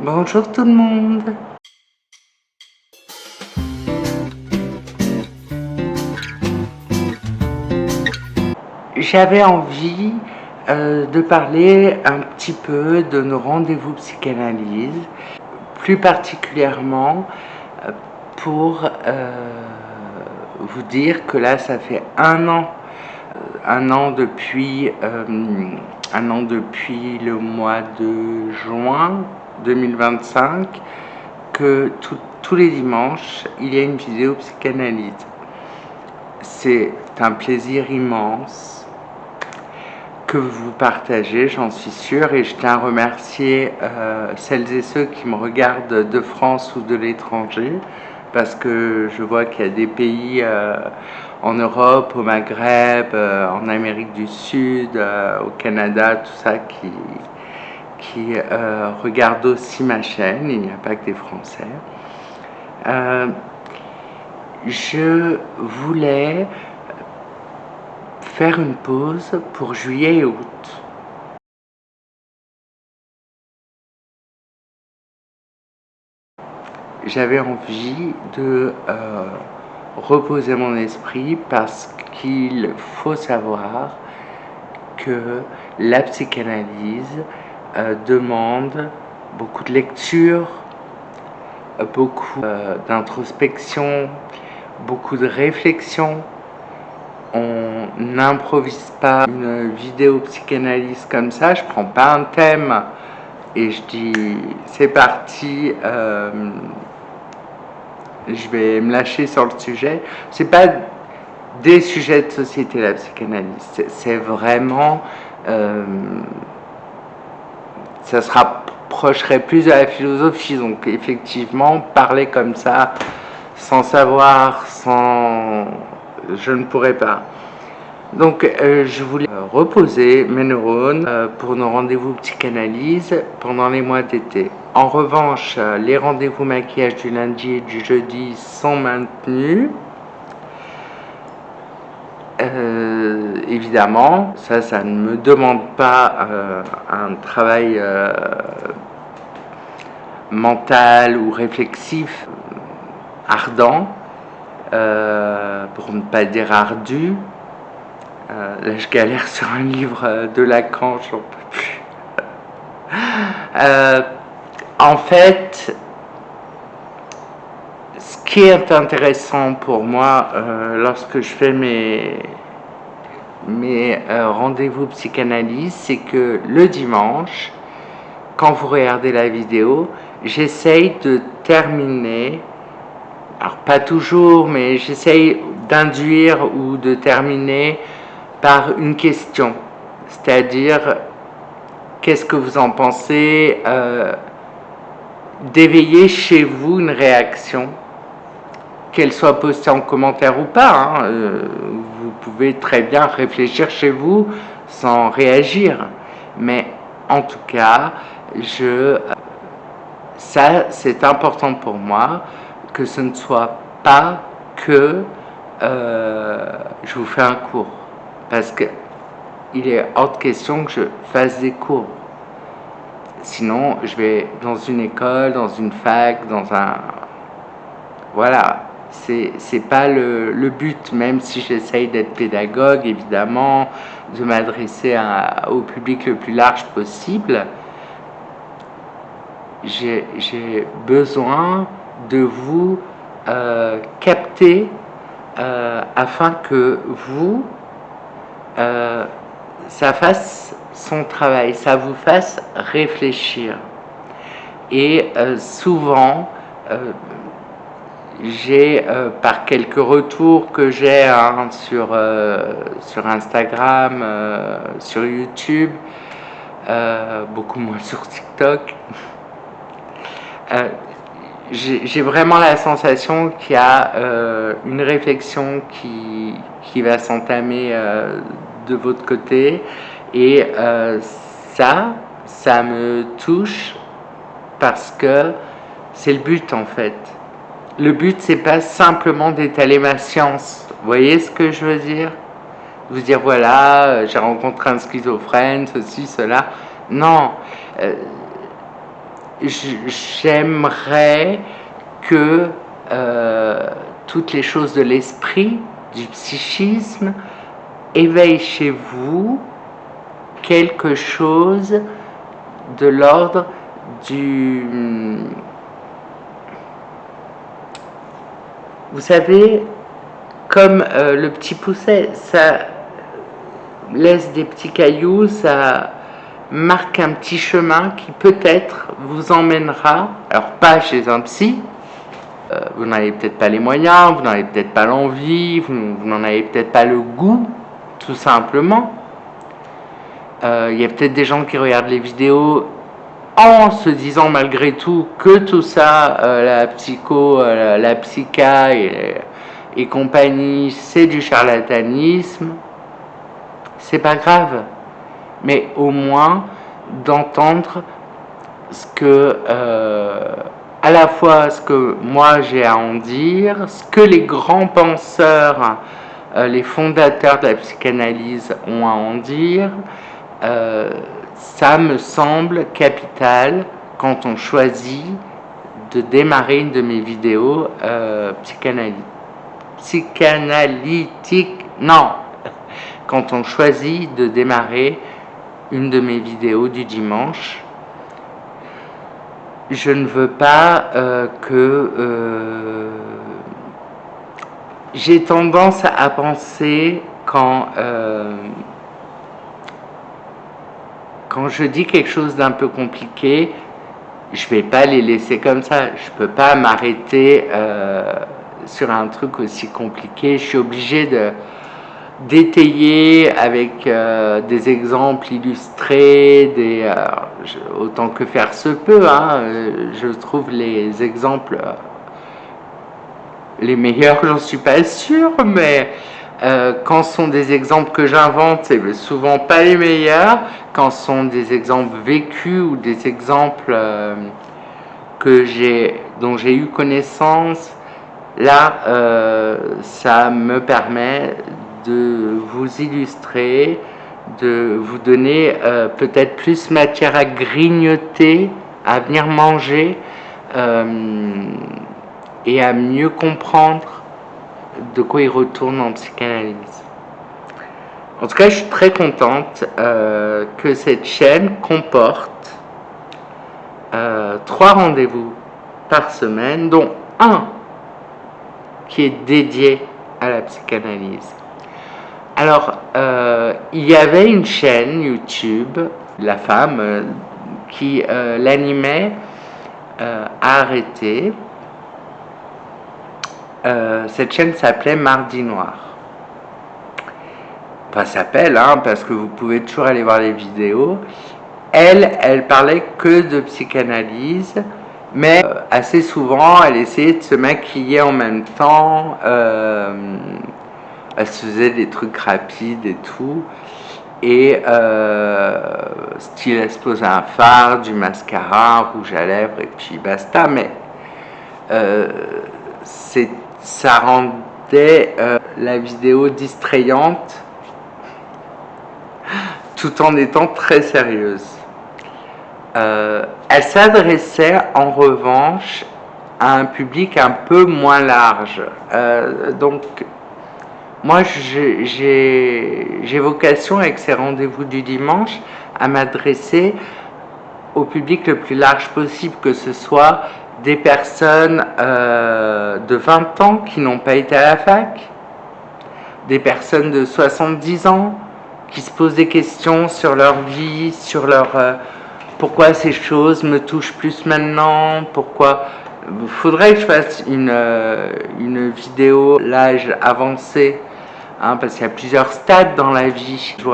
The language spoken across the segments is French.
Bonjour tout le monde. J'avais envie de parler un petit peu de nos rendez-vous psychanalyse, plus particulièrement euh, pour vous dire que là ça fait un an depuis le mois de juin 2025 que tous les dimanches il y a une vidéo psychanalyse. C'est un plaisir immense que vous partagez, j'en suis sûre, et je tiens à remercier celles et ceux qui me regardent de France ou de l'étranger, parce que je vois qu'il y a des pays en Europe, au Maghreb, en Amérique du Sud, au Canada, tout ça, qui regardent aussi ma chaîne. Il n'y a pas que des Français. Je voulais faire une pause pour juillet et août. J'avais envie de reposer mon esprit parce qu'il faut savoir que la psychanalyse demande beaucoup de lecture, beaucoup d'introspection, beaucoup de réflexion. On n'improvise pas une vidéo psychanalyse comme ça, je prends pas un thème et je dis c'est parti, je vais me lâcher sur le sujet. C'est pas des sujets de société la psychanalyse, c'est vraiment ça se rapprocherait plus de la philosophie, donc effectivement parler comme ça sans savoir, je ne pourrais pas. Donc je voulais reposer mes neurones pour nos rendez-vous psychanalyse pendant les mois d'été. En revanche, les rendez-vous maquillage du lundi et du jeudi sont maintenus. Évidemment, ça ne me demande pas un travail mental ou réflexif ardent, pour ne pas dire ardu. Là, je galère sur un livre de Lacan, j'en peux plus. En fait, ce qui est intéressant pour moi lorsque je fais mes rendez-vous psychanalyse, c'est que le dimanche, quand vous regardez la vidéo, j'essaye de terminer, alors pas toujours, mais j'essaye d'induire ou de terminer par une question, c'est-à-dire qu'est-ce que vous en pensez, d'éveiller chez vous une réaction, qu'elle soit postée en commentaire ou pas, hein. Vous pouvez très bien réfléchir chez vous sans réagir, mais en tout cas, ça c'est important pour moi que ce ne soit pas que je vous fais un cours, parce que il est hors de question que je fasse des cours. Sinon, je vais dans une école, dans une fac, dans un... Voilà, c'est pas le but, même si j'essaye d'être pédagogue, évidemment, de m'adresser au public le plus large possible. J'ai besoin de vous capter afin que vous, ça fasse son travail, ça vous fasse réfléchir. Et souvent, j'ai, par quelques retours que j'ai sur Instagram, sur YouTube, beaucoup moins sur TikTok, j'ai vraiment la sensation qu'il y a une réflexion qui va s'entamer de votre côté, et ça me touche parce que c'est le but en fait. Le but c'est pas simplement d'étaler ma science, vous voyez ce que je veux dire? Vous dire voilà, j'ai rencontré un schizophrène, ceci, cela. Non, j'aimerais que toutes les choses de l'esprit, du psychisme, éveillent chez vous quelque chose de l'ordre du... Vous savez, comme le petit pousset, ça laisse des petits cailloux, ça marque un petit chemin qui peut-être vous emmènera, alors pas chez un psy, vous n'en avez peut-être pas les moyens, vous n'en avez peut-être pas l'envie, vous n'en avez peut-être pas le goût, tout simplement. Il y a peut-être des gens qui regardent les vidéos en se disant malgré tout que tout ça, la psycho, la psycha et compagnie, c'est du charlatanisme. C'est pas grave, mais au moins d'entendre ce que, à la fois ce que moi j'ai à en dire, ce que les grands penseurs, les fondateurs de la psychanalyse ont à en dire, ça me semble capital quand on choisit de démarrer une de mes vidéos psychanalytique, non, quand on choisit de démarrer une de mes vidéos du dimanche. Je ne veux pas j'ai tendance à penser quand je dis quelque chose d'un peu compliqué, je ne vais pas les laisser comme ça. Je ne peux pas m'arrêter sur un truc aussi compliqué. Je suis obligé d'étayer avec des exemples illustrés, autant que faire se peut. Je trouve les exemples les meilleurs, j'en suis pas sûr, mais quand ce sont des exemples que j'invente, c'est souvent pas les meilleurs. Quand ce sont des exemples vécus ou des exemples dont j'ai eu connaissance, là, ça me permet de vous illustrer, de vous donner peut-être plus matière à grignoter, à venir manger et à mieux comprendre de quoi il retourne en psychanalyse. En tout cas, je suis très contente que cette chaîne comporte 3 rendez-vous par semaine, dont un qui est dédié à la psychanalyse. Alors, il y avait une chaîne YouTube, la femme qui l'animait, a arrêté. Cette chaîne s'appelait Mardi Noir. Enfin, s'appelle, parce que vous pouvez toujours aller voir les vidéos. Elle parlait que de psychanalyse, mais assez souvent, elle essayait de se maquiller en même temps. Elle se faisait des trucs rapides et tout. Et style, elle se posait un fard, du mascara, un rouge à lèvres, et puis basta. Mais ça rendait la vidéo distrayante tout en étant très sérieuse. Elle s'adressait en revanche à un public un peu moins large. Donc, moi, j'ai vocation avec ces rendez-vous du dimanche à m'adresser au public le plus large possible, que ce soit des personnes de 20 ans qui n'ont pas été à la fac, des personnes de 70 ans qui se posent des questions sur leur vie, sur pourquoi ces choses me touchent plus maintenant, pourquoi... Il faudrait que je fasse une vidéo l'âge avancé, parce qu'il y a plusieurs stades dans la vie. Je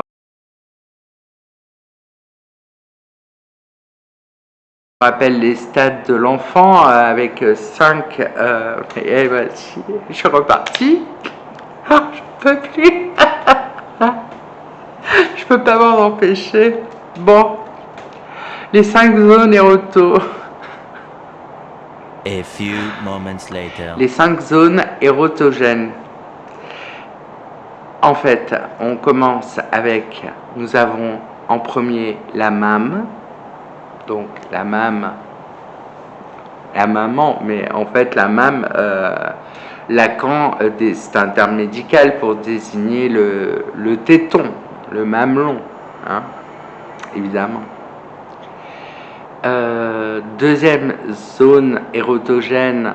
rappelle les stades de l'enfant avec 5... et voici, je suis reparti. Je peux plus. Je peux pas m'en empêcher. Bon, les 5 zones éroto. A few moments later. Les 5 zones érotogènes. En fait, on commence avec, nous avons en premier la mame. Donc la mame, la maman, mais en fait la mame, Lacan, c'est un terme médical pour désigner le téton, le mamelon, hein, évidemment. Deuxième zone érotogène,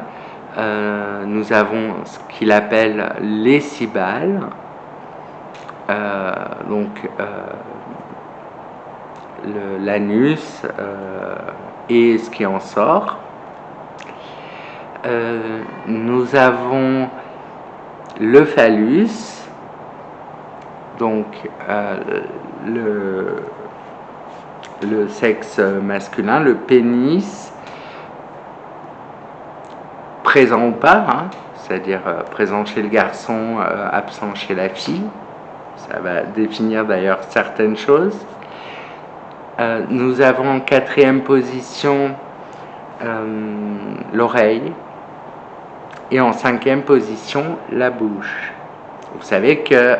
nous avons ce qu'il appelle les cibales, donc l'anus et ce qui en sort. Nous avons le phallus, donc le sexe masculin, le pénis, présent ou pas, hein, c'est-à-dire présent chez le garçon, absent chez la fille. Ça va définir d'ailleurs certaines choses. Nous avons en quatrième position l'oreille et en cinquième position la bouche. Vous savez que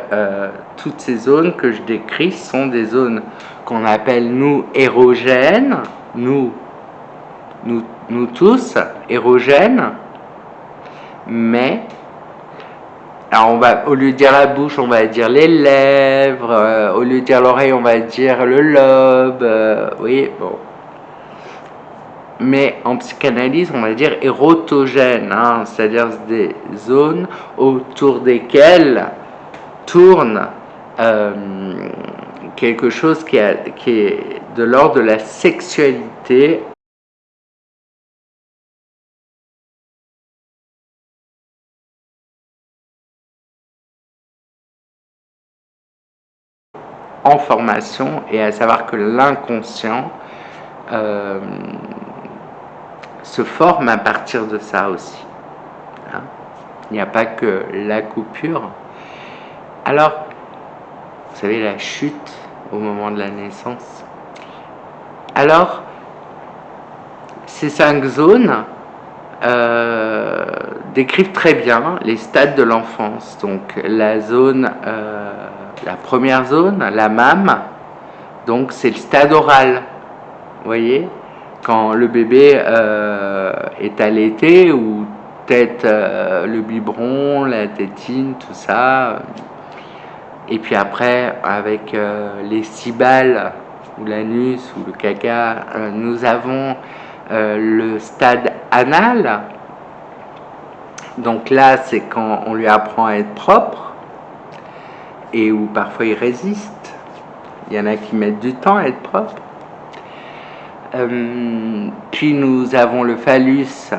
toutes ces zones que je décris sont des zones qu'on appelle nous érogènes, nous tous érogènes, mais alors on va, au lieu de dire la bouche, on va dire les lèvres, au lieu de dire l'oreille, on va dire le lobe, oui, bon. Mais en psychanalyse, on va dire érotogène, hein, c'est-à-dire des zones autour desquelles tourne quelque chose qui est de l'ordre de la sexualité. En formation, et à savoir que l'inconscient se forme à partir de ça aussi, hein. Il n'y a pas que la coupure. Alors, vous savez, la chute au moment de la naissance. Alors, ces 5 zones décrivent très bien les stades de l'enfance. Donc, la zone, la première zone, la mame, donc c'est le stade oral. Vous voyez, quand le bébé est allaité ou tète le biberon, la tétine, tout ça. Et puis après, avec les cibales ou l'anus ou le caca, nous avons le stade anal. Donc là, c'est quand on lui apprend à être propre et où parfois il résiste. Il y en a qui mettent du temps à être propre. Puis nous avons le phallus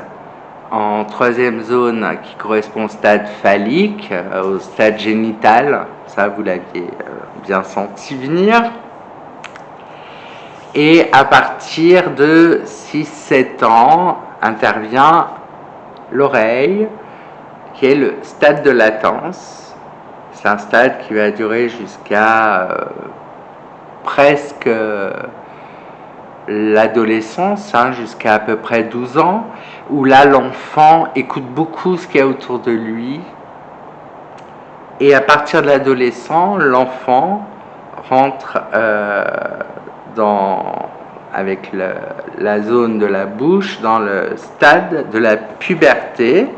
en troisième zone qui correspond au stade phallique, au stade génital. Ça, vous l'aviez bien senti venir. Et à partir de 6-7 ans intervient l'oreille, qui est le stade de latence. C'est un stade qui va durer jusqu'à presque l'adolescence, hein, jusqu'à à peu près 12 ans, où là l'enfant écoute beaucoup ce qu'il y a autour de lui. Et à partir de l'adolescent, l'enfant rentre avec la zone de la bouche dans le stade de la puberté,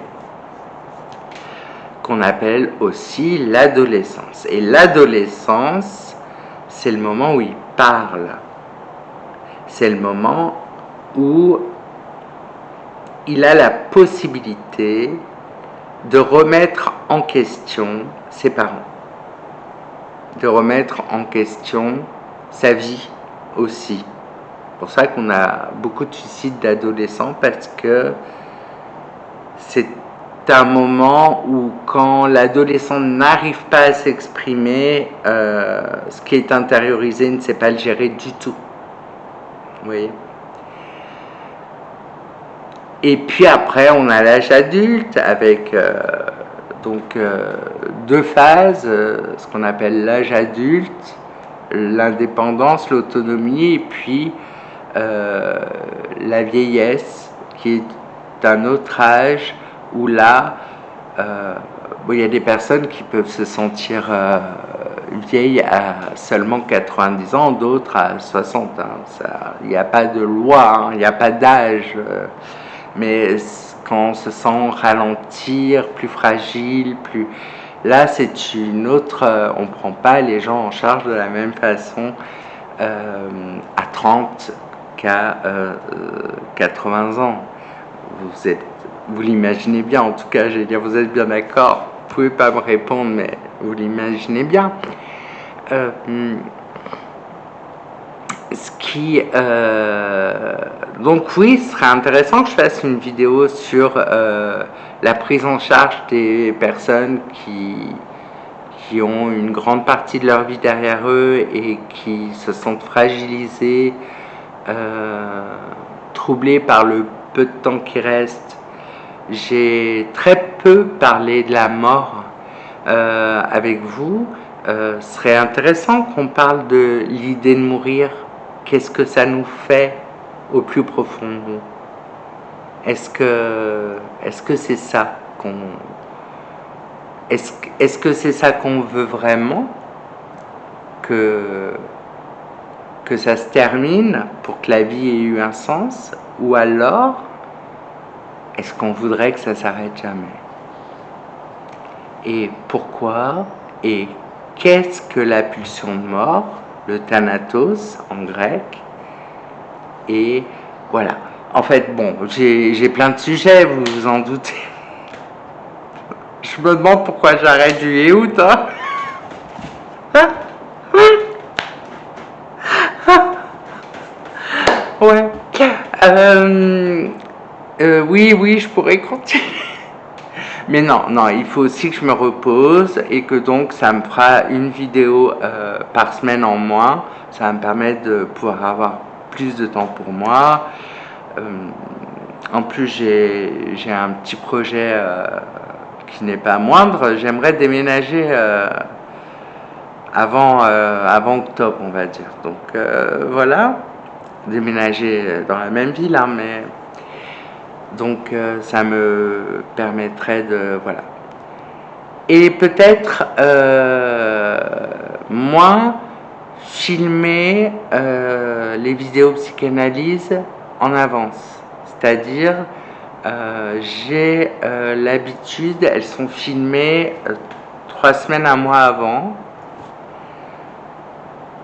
qu'on appelle aussi l'adolescence. Et l'adolescence, c'est le moment où il parle. C'est le moment où il a la possibilité de remettre en question ses parents, de remettre en question sa vie aussi. C'est pour ça qu'on a beaucoup de suicides d'adolescents, parce que c'est un moment où, quand l'adolescent n'arrive pas à s'exprimer, ce qui est intériorisé ne sait pas le gérer du tout. Vous voyez ? Et puis après, on a l'âge adulte avec donc 2 phases, ce qu'on appelle l'âge adulte, l'indépendance, l'autonomie, et puis la vieillesse, qui est un autre âge où là, il y a des personnes qui peuvent se sentir vieilles à seulement 90 ans, d'autres à 60. Hein. Il n'y a pas de loi, hein, il n'y a pas d'âge. mais quand on se sent ralentir, plus fragile, plus... Là, c'est une autre... on ne prend pas les gens en charge de la même façon à 30 qu'à 80 ans. Vous l'imaginez bien, en tout cas, je vais dire, vous êtes bien d'accord. Vous pouvez pas me répondre, mais vous l'imaginez bien. Donc oui, ce serait intéressant que je fasse une vidéo sur la prise en charge des personnes qui ont une grande partie de leur vie derrière eux et qui se sentent fragilisées, troublées par le peu de temps qui reste. J'ai très peu parlé de la mort avec vous. Ce serait intéressant qu'on parle de l'idée de mourir. Qu'est-ce que ça nous fait au plus profond de nous? Est-ce que c'est ça qu'on... Est-ce que c'est ça qu'on veut vraiment? Que ça se termine pour que la vie ait eu un sens? Ou alors, est-ce qu'on voudrait que ça s'arrête jamais? Et pourquoi? Et qu'est-ce que la pulsion de mort? Le thanatos en grec? Et voilà. En fait, bon, j'ai plein de sujets, vous vous en doutez. Je me demande pourquoi j'arrête juillet août, hein. Ouais. Oui, je pourrais continuer. Mais non, il faut aussi que je me repose et que donc ça me fera une vidéo par semaine en moins. Ça va me permettre de pouvoir avoir plus de temps pour moi. En plus, j'ai un petit projet qui n'est pas moindre. J'aimerais déménager avant octobre, on va dire. Donc voilà, déménager dans la même ville, hein, mais donc ça me permettrait de... Voilà. Et peut-être moins filmer les vidéos psychanalyse en avance. C'est-à-dire, j'ai l'habitude, elles sont filmées 3 semaines, un mois avant.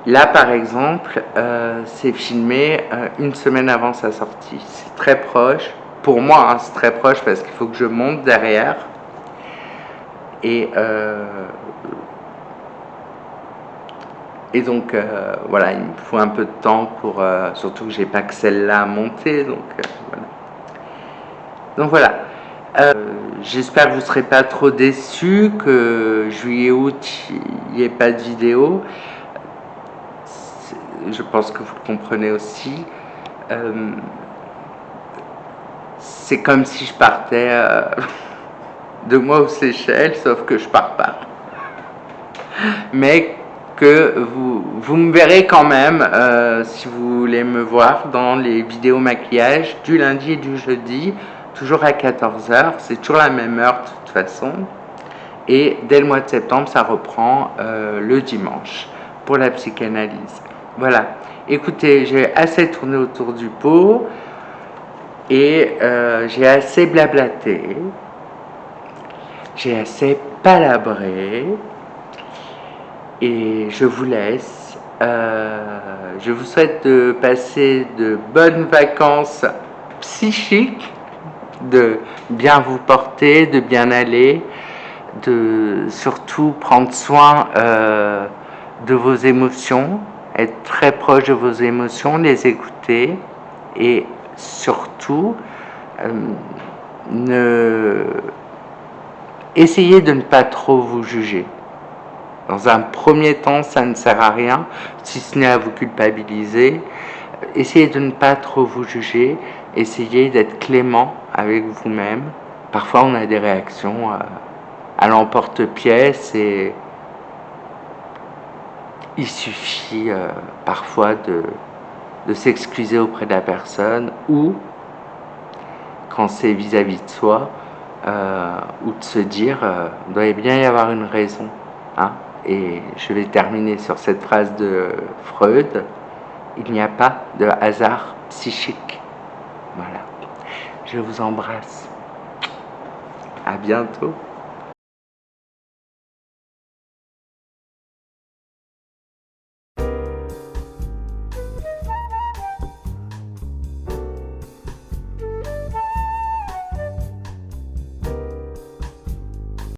Là, par exemple, c'est filmé une semaine avant sa sortie. C'est très proche. Pour moi, hein, c'est très proche parce qu'il faut que je monte derrière. Et donc, voilà, il me faut un peu de temps pour... surtout que j'ai pas que celle-là à monter. Donc, voilà. Donc, voilà. J'espère que vous ne serez pas trop déçus, que juillet-août, il n'y ait pas de vidéo. Je pense que vous le comprenez aussi. C'est comme si je partais de moi aux Seychelles, sauf que je pars pas. Mais que vous me verrez quand même, si vous voulez me voir, dans les vidéos maquillage du lundi et du jeudi, toujours à 14h. C'est toujours la même heure de toute façon. Et dès le mois de septembre, ça reprend le dimanche pour la psychanalyse. Voilà. Écoutez, j'ai assez tourné autour du pot et j'ai assez blablaté, j'ai assez palabré et je vous laisse. Je vous souhaite de passer de bonnes vacances psychiques, de bien vous porter, de bien aller, de surtout prendre soin de vos émotions, être très proche de vos émotions, les écouter et surtout essayez de ne pas trop vous juger. Dans un premier temps, ça ne sert à rien, si ce n'est à vous culpabiliser. Essayez de ne pas trop vous juger, essayez d'être clément avec vous-même. Parfois, on a des réactions à l'emporte-pièce et il suffit parfois de s'excuser auprès de la personne ou, quand c'est vis-à-vis de soi, ou de se dire il doit bien y avoir une raison, hein. Et je vais terminer sur cette phrase de Freud: il n'y a pas de hasard psychique. Voilà. Je vous embrasse. À bientôt.